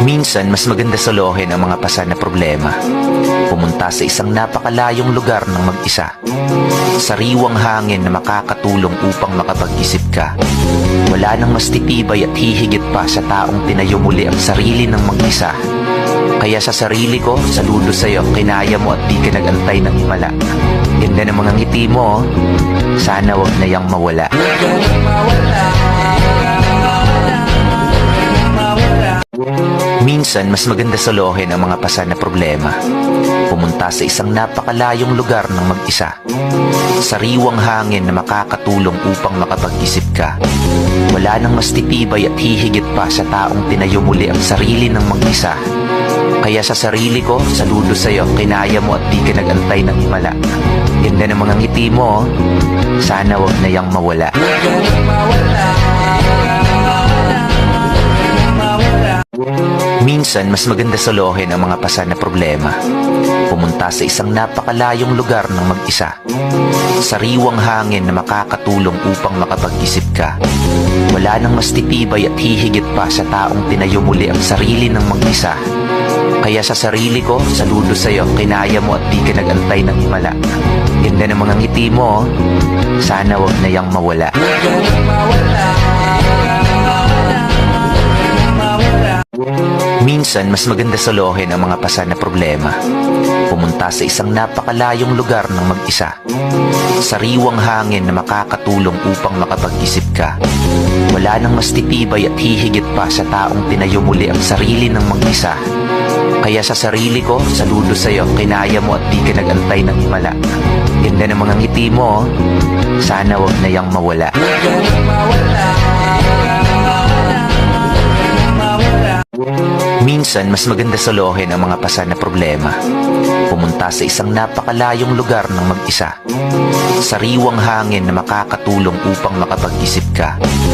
Minsan, mas maganda solohin ang mga pasan na problema. Pumunta sa isang napakalayong lugar ng mag-isa. Sariwang hangin na makakatulong upang makapag-isip ka. Wala nang mas titibay at hihigit pa sa taong tinayo muli ang sarili ng mag-isa. Kaya sa sarili ko, saludo sa'yo, kinaya mo at di ka nag-antay ng himala. Ganda ng mga ngiti mo, sana wag na yang mawala. Minsan, mas maganda solohin ang mga pasan na problema. Pumunta sa isang napakalayong lugar ng mag-isa. Sariwang hangin na makakatulong upang makapag-isip ka. Wala nang mas titibay at hihigit pa sa taong tinayo muli ang sarili ng mag-isa. Kaya sa sarili ko, saludo sa'yo, kinaya mo at di ka nag-antay ng himala. Ganda ng mga ngiti mo, sana wag na yang mawala. Minsan, mas maganda solohin ang mga pasan na problema. Pumunta sa isang napakalayong lugar ng mag-isa. Sariwang hangin na makakatulong upang makapag-isip ka. Wala nang mas titibay at hihigit pa sa taong tinayo muli ang sarili ng mag-isa. Kaya sa sarili ko, saludo sa'yo, kinaya mo at di ka nag-antay ng himala. Ganda ng mga ngiti mo, sana wag na yang mawala. Minsan, mas maganda solohin ang mga pasan na problema. Pumunta sa isang napakalayong lugar ng mag-isa. Sariwang hangin na makakatulong upang makapag-isip ka. Wala nang mas titibay at hihigit pa sa taong tinayo muli ang sarili ng mag-isa. Kaya sa sarili ko, saludo sa'yo, kinaya mo at di ka nag-antay ng himala. Ganda ng mga ngiti mo, sana wag na yang mawala. Minsan, mas maganda solohin ang mga pasan na problema. Pumunta sa isang napakalayong lugar ng mag-isa. Sariwang hangin na makakatulong upang makapag-isip ka.